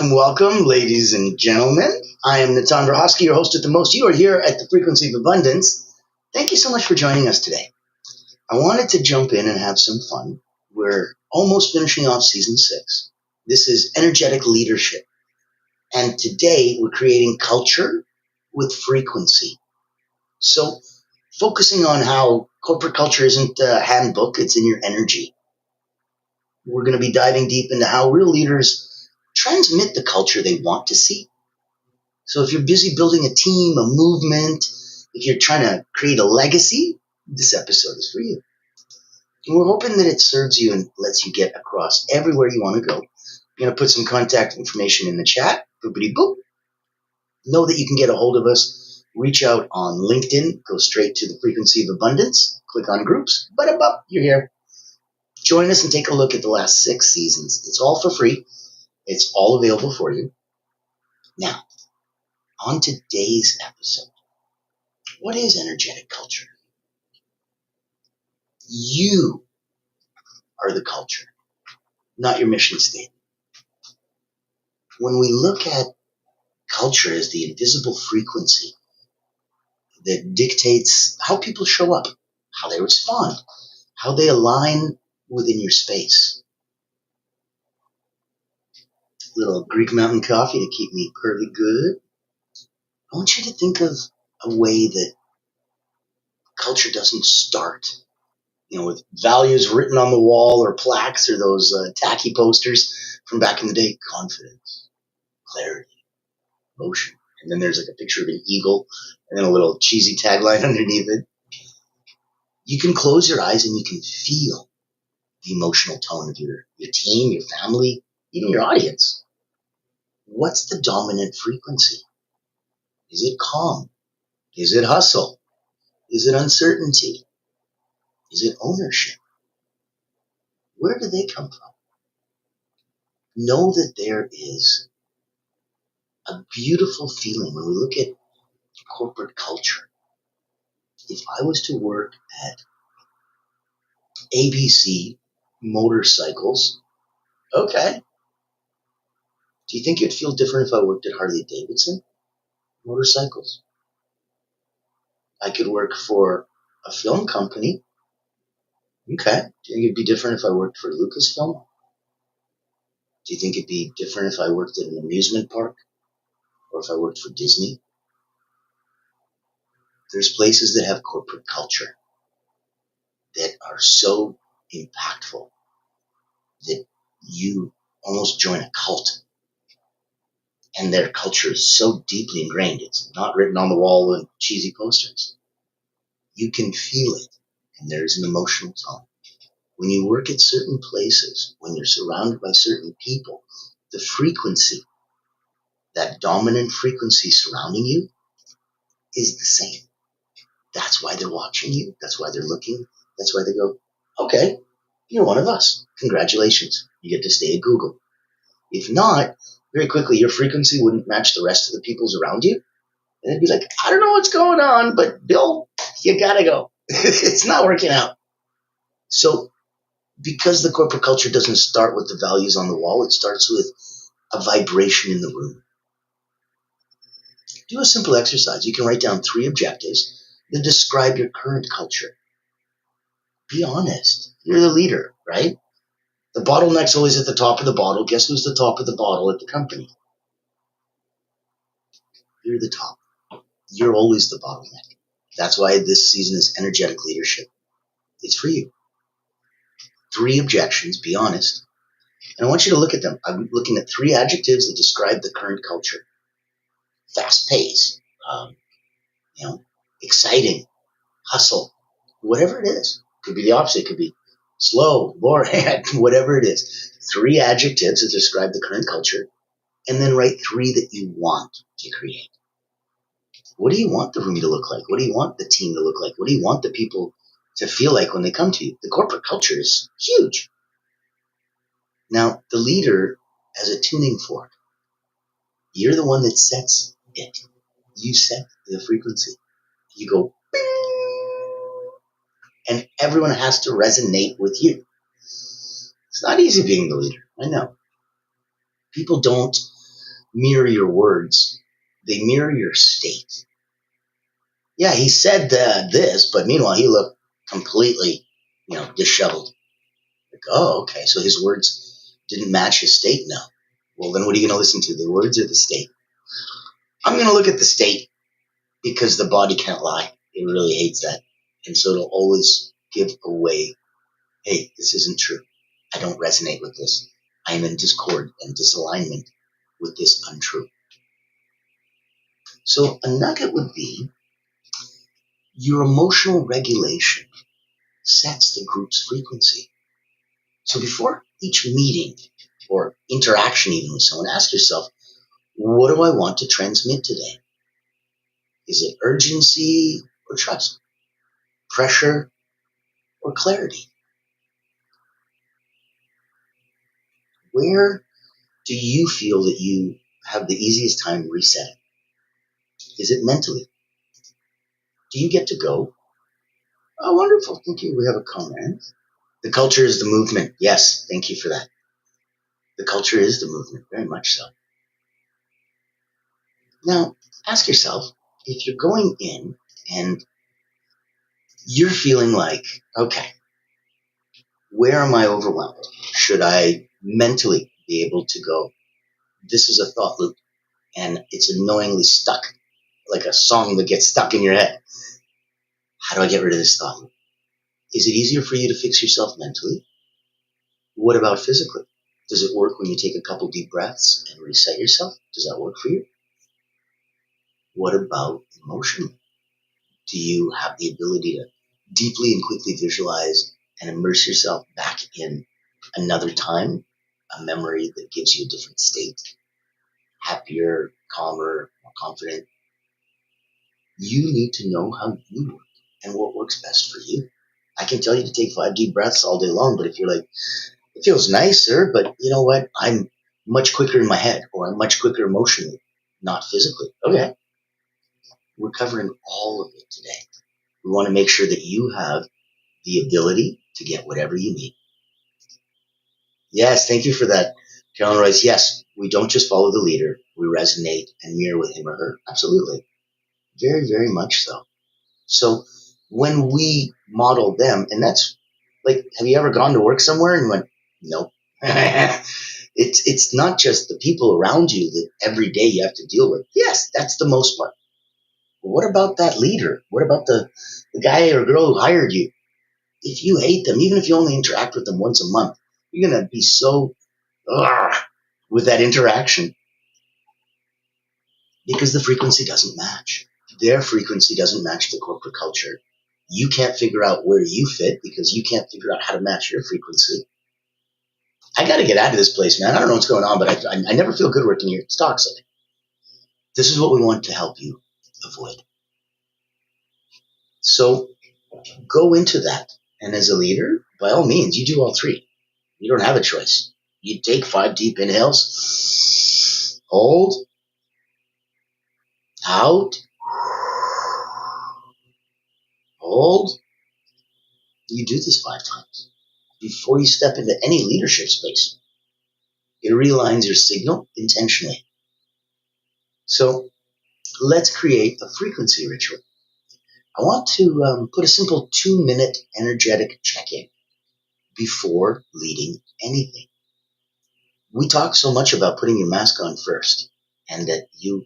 Welcome, ladies and gentlemen. I am 𝗖𝗿𝗲𝗁, your host at the most. You are here at the Frequency of Abundance. Thank you so much for joining us today. I wanted to jump in and have some fun. We're almost finishing off season 6. This is energetic leadership. And today we're creating culture with frequency. So focusing on how corporate culture isn't a handbook, it's in your energy. We're going to be diving deep into how real leaders transmit the culture they want to see. So if you're busy building a team, a movement, if you're trying to create a legacy, this episode is for you. And we're hoping that it serves you and lets you get across everywhere you want to go. I'm going to put some contact information in the chat. 𝗖𝗿𝗶𝗴. Know that you can get a hold of us. Reach out on LinkedIn. Go straight to the Frequency of Abundance. Click on groups. You're here. Join us and take a look at the last 6 seasons. It's all for free. It's all available for you. Now, on today's episode, what is energetic culture? You are the culture, not your mission statement. When we look at culture as the invisible frequency that dictates how people show up, how they respond, how they align within your space. A little Greek mountain coffee to keep me pearly good. I want you to think of a way that culture doesn't start, with values written on the wall or plaques or those tacky posters from back in the day. Confidence, clarity, motion. And then there's like a picture of an eagle and then a little cheesy tagline underneath it. You can close your eyes and you can feel the emotional tone of your team, your family, even your audience. What's the dominant frequency? Is it calm? Is it hustle? Is it uncertainty? Is it ownership? Where do they come from? Know that there is a beautiful feeling when we look at corporate culture. If I was to work at ABC Motorcycles, okay. Do you think it'd feel different if I worked at Harley-Davidson Motorcycles? I could work for a film company. Okay. Do you think it'd be different if I worked for Lucasfilm? Do you think it'd be different if I worked at an amusement park? Or if I worked for Disney? There's places that have corporate culture that are so impactful that you almost join a cult. And their culture is so deeply ingrained, it's not written on the wall in cheesy posters. You can feel it, and there's an emotional tone. When you work at certain places, when you're surrounded by certain people, the frequency, that dominant frequency surrounding you, is the same. That's why they're watching you. That's why they're looking. That's why they go, okay, you're one of us. Congratulations. You get to stay at Google. If not, very quickly, your frequency wouldn't match the rest of the people's around you. And it'd be like, I don't know what's going on, but Bill, you gotta go. It's not working out. So because the corporate culture doesn't start with the values on the wall, it starts with a vibration in the room. Do a simple exercise. You can write down 3 objectives that describe your current culture. Be honest. You're the leader, right? The bottleneck's always at the top of the bottle. Guess who's the top of the bottle at the company? You're the top. You're always the bottleneck. That's why this season is energetic leadership. It's for you. 3 objections. Be honest. And I want you to look at them. I'm looking at 3 adjectives that describe the current culture. Fast pace, exciting, hustle, whatever it is. Could be the opposite. It could be slow, boring, whatever it is. 3 adjectives that describe the current culture, and then write 3 that you want to create. What do you want the room to look like? What do you want the team to look like? What do you want the people to feel like when they come to you? The corporate culture is huge. Now, the leader has a tuning fork. You're the one that sets it. You set the frequency. You go, bing, and everyone has to resonate with you. It's not easy being the leader. I know. People don't mirror your words. They mirror your state. Yeah, he said this, but meanwhile he looked completely, disheveled. Like, oh, okay, so his words didn't match his state? No. Well, then what are you going to listen to, the words or the state? I'm going to look at the state because the body can't lie. It really hates that. And so it'll always give away, hey, this isn't true. I don't resonate with this. I am in discord and disalignment with this untrue. So a nugget would be your emotional regulation sets the group's frequency. So before each meeting or interaction even with someone, ask yourself, what do I want to transmit today? Is it urgency or trust? Pressure or clarity? Where do you feel that you have the easiest time resetting? Is it mentally? Do you get to go? Oh, wonderful. Thank you. We have a comment. The culture is the movement. Yes, thank you for that. The culture is the movement, very much so. Now, ask yourself, if you're going in and you're feeling like, okay, where am I overwhelmed? Should I mentally be able to go, this is a thought loop and it's annoyingly stuck, like a song that gets stuck in your head. How do I get rid of this thought loop? Is it easier for you to fix yourself mentally? What about physically? Does it work when you take a couple deep breaths and reset yourself? Does that work for you? What about emotionally? Do you have the ability to deeply and quickly visualize and immerse yourself back in another time, a memory that gives you a different state, happier, calmer, more confident? You need to know how you work and what works best for you. I can tell you to take 5 deep breaths all day long, but if you're like, it feels nicer, but you know what? I'm much quicker in my head, or I'm much quicker emotionally, not physically. Okay. We're covering all of it today. We want to make sure that you have the ability to get whatever you need. Yes, thank you for that, Carolyn Royce. Yes, we don't just follow the leader. We resonate and mirror with him or her. Absolutely. Very, very much so. So when we model them, and that's like, have you ever gone to work somewhere and went, nope. It's not just the people around you that every day you have to deal with. Yes, that's the most part. But what about that leader? What about the guy or girl who hired you? If you hate them, even if you only interact with them once a month, you're going to be so with that interaction because the frequency doesn't match. Their frequency doesn't match the corporate culture. You can't figure out where you fit because you can't figure out how to match your frequency. I got to get out of this place, man. I don't know what's going on, but I never feel good working here. It's toxic. This is what we want to help you avoid. So go into that. And as a leader, by all means, you do all 3. You don't have a choice. You take 5 deep inhales, hold, out, hold. You do this 5 times before you step into any leadership space. It realigns your signal intentionally. So let's create a frequency ritual. I want to put a simple 2-minute energetic check-in before leading anything. We talk so much about putting your mask on first, and that you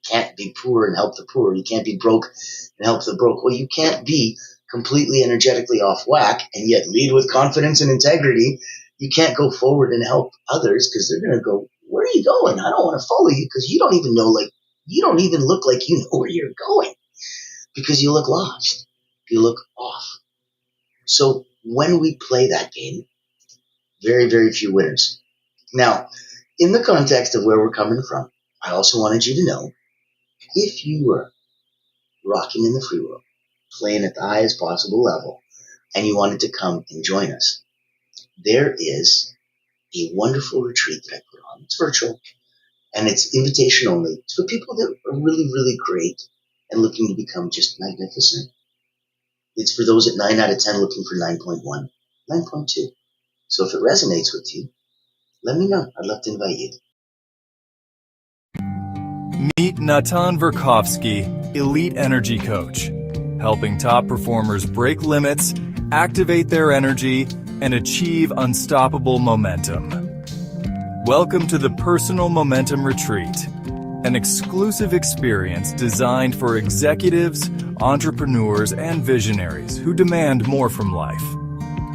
can't be poor and help the poor. You can't be broke and help the broke. Well, you can't be completely energetically off whack and yet lead with confidence and integrity. You can't go forward and help others because they're going to go, where are you going? I don't want to follow you because you don't even know, you don't even look like you know where you're going because you look lost. You look off. So when we play that game, very, very few winners. Now, in the context of where we're coming from, I also wanted you to know, if you were rocking in the free world, playing at the highest possible level, and you wanted to come and join us, there is a wonderful retreat that I put on. It's virtual, and it's invitation only. It's for people that are really, really great and looking to become just magnificent. It's for those at 9 out of 10 looking for 9.1, 9.2. So if it resonates with you, let me know. I'd love to invite you. Meet 𝗖𝗿𝗏𝘁𝗶𝘴 Elite Energy Coach, helping top performers break limits, activate their energy, and achieve unstoppable momentum. Welcome to the Personal Momentum Retreat, an exclusive experience designed for executives, entrepreneurs, and visionaries who demand more from life.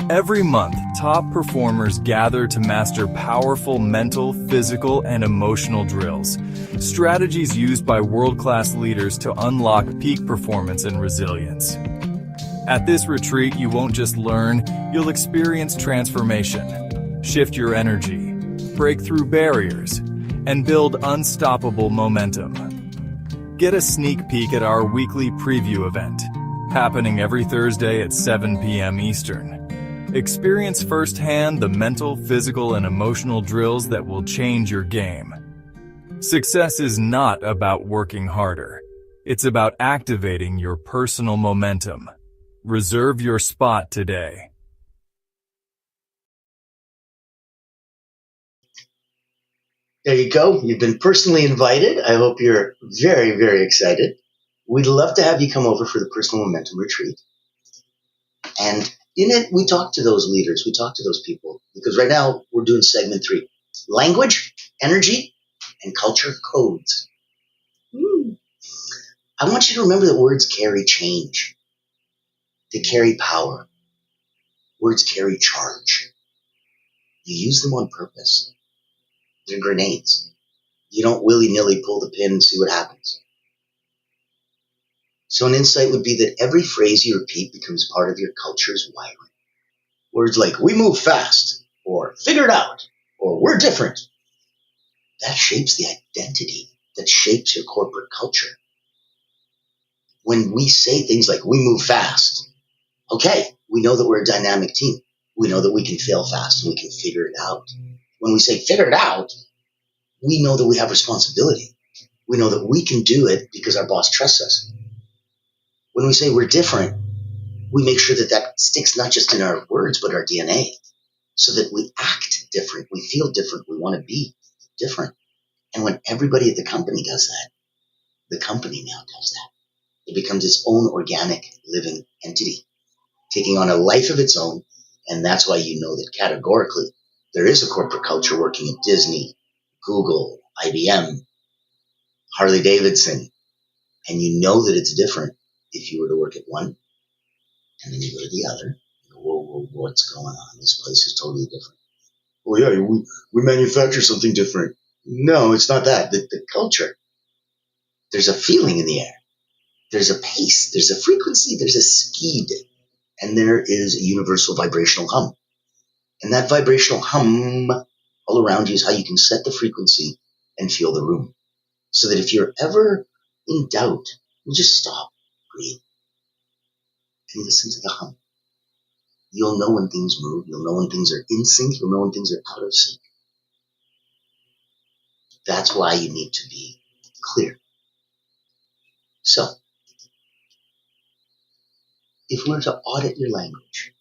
Every month, top performers gather to master powerful mental, physical, and emotional drills, strategies used by world-class leaders to unlock peak performance and resilience. At this retreat, you won't just learn, you'll experience transformation, shift your energy, break through barriers, and build unstoppable momentum. Get a sneak peek at our weekly preview event, happening every Thursday at 7 p.m. Eastern. Experience firsthand the mental, physical, and emotional drills that will change your game. Success is not about working harder. It's about activating your personal momentum. Reserve your spot today. There you go. You've been personally invited. I hope you're very, very excited. We'd love to have you come over for the Personal Momentum Retreat. And in it, we talk to those leaders. We talk to those people. Because right now, we're doing segment 3. Language, energy, and culture codes. I want you to remember that words carry change. They carry power. Words carry charge. You use them on purpose. They're grenades. You don't willy-nilly pull the pin and see what happens. So an insight would be that every phrase you repeat becomes part of your culture's wiring. Words like, we move fast, or figure it out, or we're different. That shapes the identity that shapes your corporate culture. When we say things like, we move fast, okay, we know that we're a dynamic team. We know that we can fail fast and we can figure it out. When we say figure it out, we know that we have responsibility. We know that we can do it because our boss trusts us. When we say we're different, we make sure that that sticks not just in our words, but our DNA, so that we act different, we feel different, we want to be different. And when everybody at the company does that, the company now does that. It becomes its own organic, living entity, taking on a life of its own. And that's why you know that categorically there is a corporate culture working at Disney, Google, IBM, Harley-Davidson, and you know that it's different if you were to work at one and then you go to the other. You go, whoa, what's going on? This place is totally different. Well, yeah, we manufacture something different. No, it's not that. The culture. There's a feeling in the air. There's a pace. There's a frequency. There's a speed. And there is a universal vibrational hum. And that vibrational hum all around you is how you can set the frequency and feel the room. So that if you're ever in doubt, you just stop, breathe, and listen to the hum. You'll know when things move. You'll know when things are in sync. You'll know when things are out of sync. That's why you need to be clear. So, if we were to audit your language,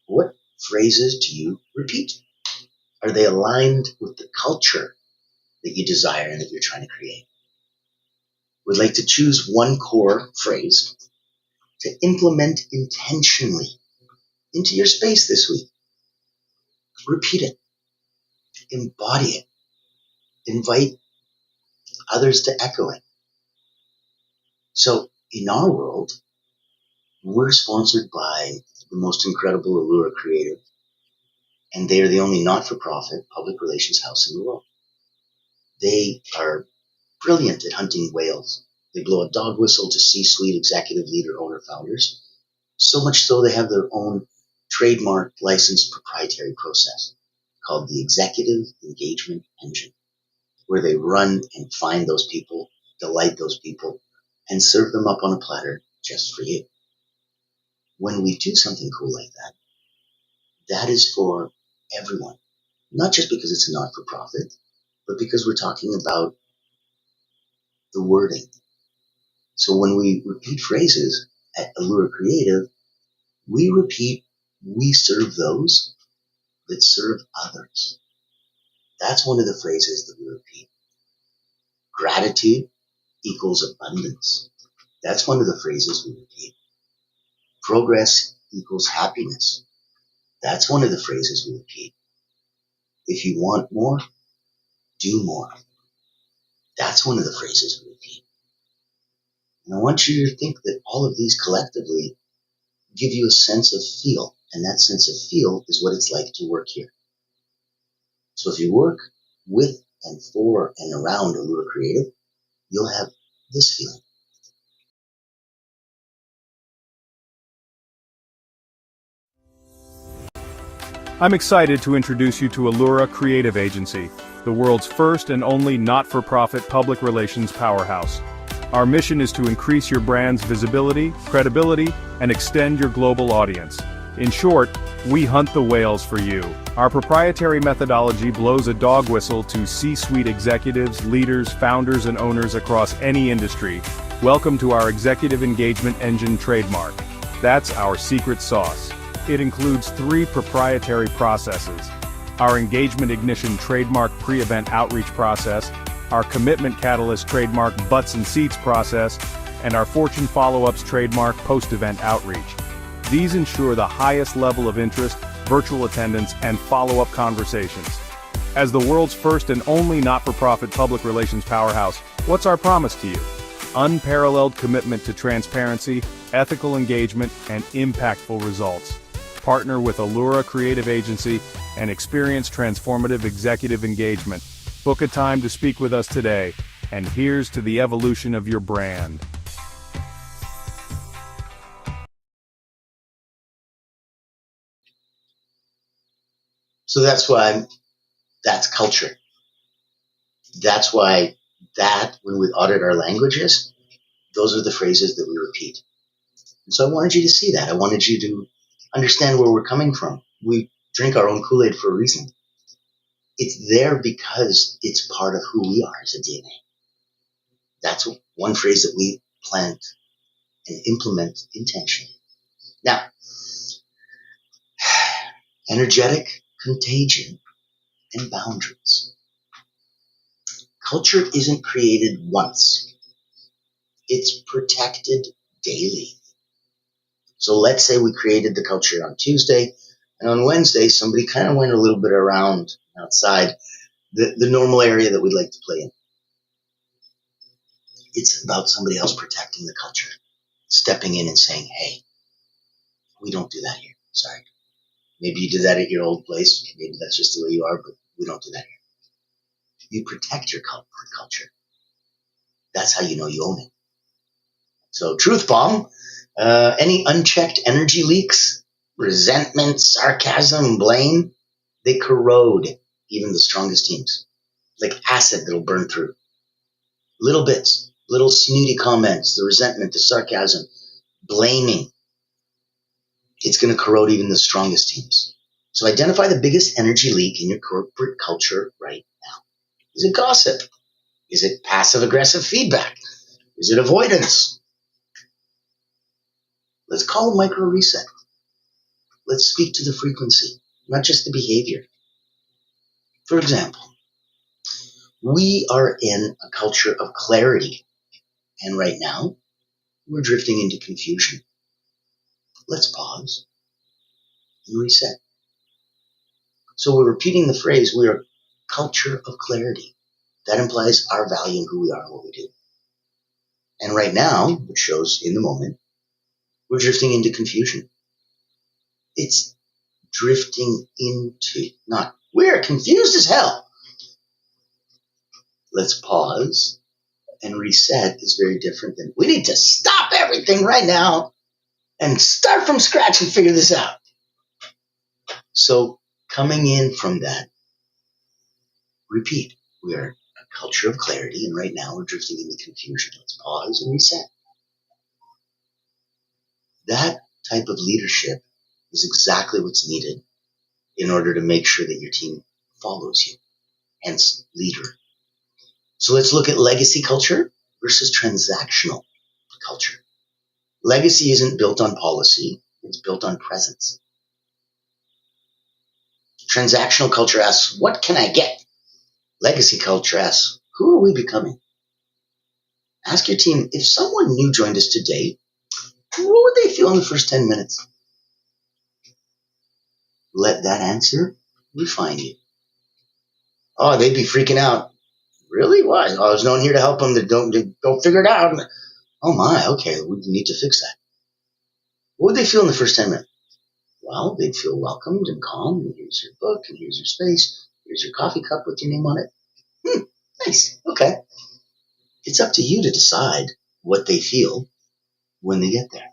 what phrases do you repeat? Are they aligned with the culture that you desire and that you're trying to create? We'd like to choose one core phrase to implement intentionally into your space this week. Repeat it. Embody it. Invite others to echo it. So, in our world, we're sponsored by the most incredible Allura creative, and they are the only not-for-profit public relations house in the world. They are brilliant at hunting whales. They blow a dog whistle to C-suite executive leader owner founders. So much so they have their own trademark licensed proprietary process called the Executive Engagement Engine, where they run and find those people, delight those people, and serve them up on a platter just for you. When we do something cool like that, that is for everyone. Not just because it's a not-for-profit, but because we're talking about the wording. So when we repeat phrases at Allura Creative, we repeat, we serve those that serve others. That's one of the phrases that we repeat. Gratitude equals abundance. That's one of the phrases we repeat. Progress equals happiness. That's one of the phrases we repeat. If you want more, do more. That's one of the phrases we repeat. And I want you to think that all of these collectively give you a sense of feel. And that sense of feel is what it's like to work here. So if you work with and for and around Allura Creative, you'll have this feeling. I'm excited to introduce you to 𝗂𝗏 Creative Agency, the world's first and only not-for-profit public relations powerhouse. Our mission is to increase your brand's visibility, credibility, and extend your global audience. In short, we hunt the whales for you. Our proprietary methodology blows a dog whistle to C-suite executives, leaders, founders, and owners across any industry. Welcome to our Executive Engagement Engine trademark. That's our secret sauce. It includes 3 proprietary processes: our Engagement Ignition trademark pre-event outreach process, our Commitment Catalyst trademark butts and seats process, and our Fortune Follow-ups trademark post-event outreach. These ensure the highest level of interest, virtual attendance, and follow-up conversations. As the world's first and only not-for-profit public relations powerhouse, what's our promise to you? Unparalleled commitment to transparency, ethical engagement, and impactful results. Partner with 𝗂𝗏 Creative Agency and experience transformative executive engagement. Book a time to speak with us today, and here's to the evolution of your brand. So that's why that's culture. That's why when we audit our languages, those are the phrases that we repeat. And so I wanted you to see that. I wanted you to understand where we're coming from. We drink our own Kool-Aid for a reason. It's there because it's part of who we are as a DNA. That's one phrase that we plant and implement intentionally. Now, energetic contagion and boundaries. Culture isn't created once. It's protected daily. So let's say we created the culture on Tuesday, and on Wednesday, somebody kind of went a little bit around outside the normal area that we'd like to play in. It's about somebody else protecting the culture, stepping in and saying, hey, we don't do that here. Sorry. Maybe you did that at your old place. Maybe that's just the way you are, but we don't do that here. You protect your culture. That's how you know you own it. So truth bomb, any unchecked energy leaks, resentment, sarcasm, blame, they corrode even the strongest teams. Like acid that'll burn through. Little bits, little snooty comments, the resentment, the sarcasm, blaming. It's going to corrode even the strongest teams. So identify the biggest energy leak in your corporate culture right now. Is it gossip? Is it passive-aggressive feedback? Is it avoidance? Let's call a micro reset. Let's speak to the frequency, not just the behavior. For example, we are in a culture of clarity, and right now, we're drifting into confusion. Let's pause and reset. So we're repeating the phrase, we are a culture of clarity. That implies our value and who we are and what we do. And right now, which shows in the moment, we're drifting into confusion. It's drifting into, not, we're confused as hell. Let's pause and reset is very different than, we need to stop everything right now and start from scratch and figure this out. So coming in from that, repeat, we are a culture of clarity, and right now we're drifting into confusion. Let's pause and reset. That type of leadership is exactly what's needed in order to make sure that your team follows you, hence leader. So let's look at legacy culture versus transactional culture. Legacy isn't built on policy, it's built on presence. Transactional culture asks, what can I get? Legacy culture asks, who are we becoming? Ask your team, if someone new joined us today, what would they feel in the first 10 minutes? Let that answer refine you. Oh, they'd be freaking out. Really? Why? Oh, there's no one here to help them. Don't figure it out. Oh my, okay, we need to fix that. What would they feel in the first 10 minutes? Well, they'd feel welcomed and calm, and here's your book, and here's your space, here's your coffee cup with your name on it. Nice, okay. It's up to you to decide what they feel when they get there.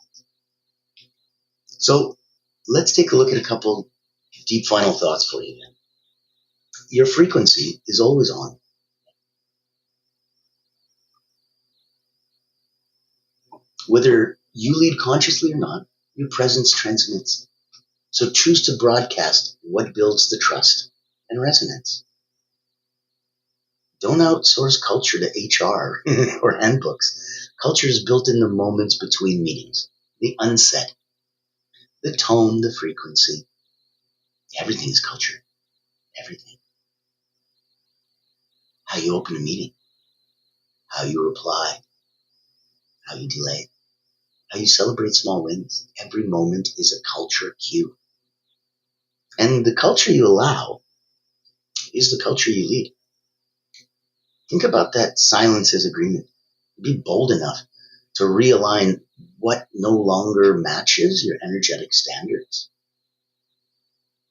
So let's take a look at a couple deep final thoughts for you then. Your frequency is always on. Whether you lead consciously or not, your presence transmits. So choose to broadcast what builds the trust and resonance. Don't outsource culture to HR or handbooks. Culture is built in the moments between meetings, the unsaid, the tone, the frequency. Everything is culture. Everything. How you open a meeting, how you reply, how you delay, how you celebrate small wins. Every moment is a culture cue. And the culture you allow is the culture you lead. Think about that silence as agreement. Be bold enough to realign what no longer matches your energetic standards.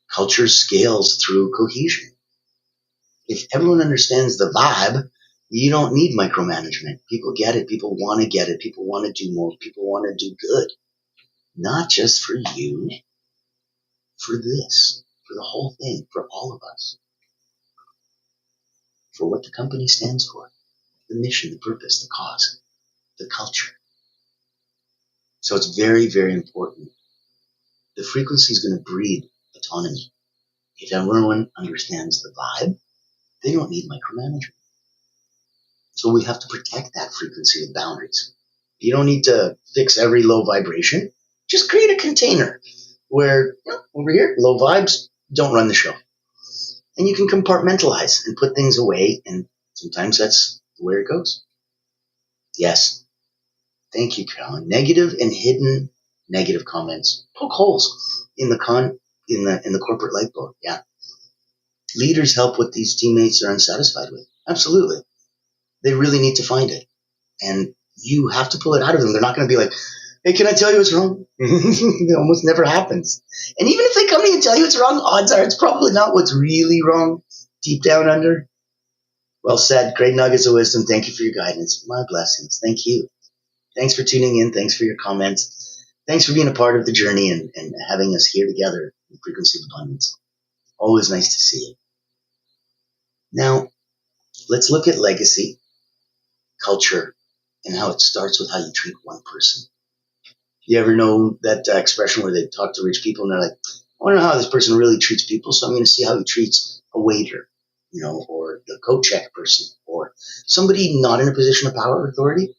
Culture scales through cohesion. If everyone understands the vibe, you don't need micromanagement. People get it. People want to get it. People want to do more. People want to do good. Not just for you, for this, for the whole thing, for all of us. For what the company stands for, the mission, the purpose, the cause, the culture. So it's very, very important. The frequency is going to breed autonomy. If everyone understands the vibe, they don't need micromanagement. So we have to protect that frequency with boundaries. You don't need to fix every low vibration. Just create a container where, over here, low vibes don't run the show. And you can compartmentalize and put things away, and sometimes that's where it goes. Yes. Thank you, Carolyn. Negative and hidden negative comments. Poke holes in the corporate light bulb. Yeah. Leaders help what these teammates are unsatisfied with. Absolutely. They really need to find it. And you have to pull it out of them. They're not going to be like, hey, can I tell you what's wrong? It almost never happens. And even if they come to you and tell you what's wrong, odds are it's probably not what's really wrong deep down under. Well said. Great nuggets of wisdom. Thank you for your guidance. My blessings. Thank you. Thanks for tuning in. Thanks for your comments. Thanks for being a part of the journey and having us here together in Frequency of Abundance. Always nice to see you. Now, let's look at legacy, culture, and how it starts with how you treat one person. You ever know that expression where they talk to rich people and they're like, I want to know how this person really treats people, so I'm going to see how he treats a waiter, or the coat check person, or somebody not in a position of power or authority,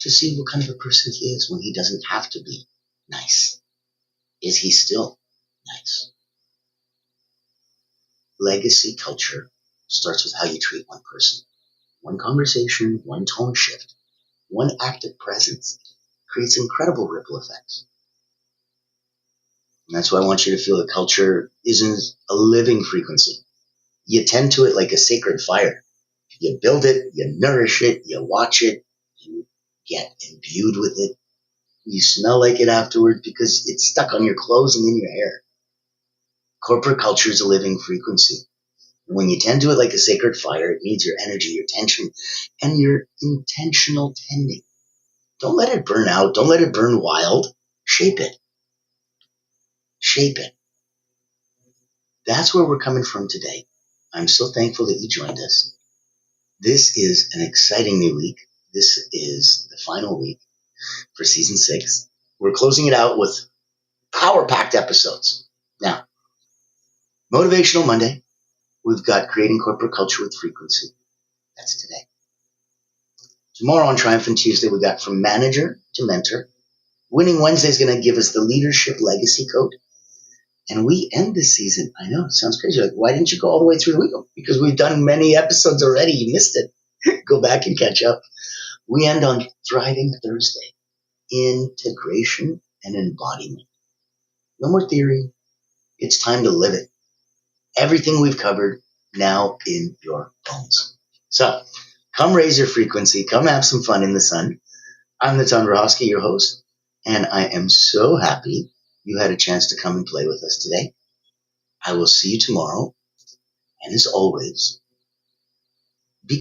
to see what kind of a person he is when he doesn't have to be nice. Is he still nice? Legacy culture starts with how you treat one person. One conversation, one tone shift, one active presence creates incredible ripple effects. And that's why I want you to feel that culture isn't a living frequency. You tend to it like a sacred fire. You build it, you nourish it, you watch it, you get imbued with it. You smell like it afterwards because it's stuck on your clothes and in your hair. Corporate culture is a living frequency. And when you tend to it like a sacred fire, it needs your energy, your attention, and your intentional tending. Don't let it burn out. Don't let it burn wild. Shape it. Shape it. That's where we're coming from today. I'm so thankful that you joined us. This is an exciting new week. This is the final week for season 6. We're closing it out with power-packed episodes. Now, Motivational Monday, we've got Creating Corporate Culture with Frequency. That's today. Tomorrow on Triumphant Tuesday, we got From Manager to Mentor. Winning Wednesday is going to give us the Leadership Legacy Code. And we end this season. I know, it sounds crazy. Like, why didn't you go all the way through the week? Because we've done many episodes already. You missed it. Go back and catch up. We end on Thriving Thursday, integration and embodiment. No more theory. It's time to live it. Everything we've covered now in your bones. So come raise your frequency. Come have some fun in the sun. I'm Ниtzan Verhofsky, your host, and I am so happy you had a chance to come and play with us today. I will see you tomorrow. And as always,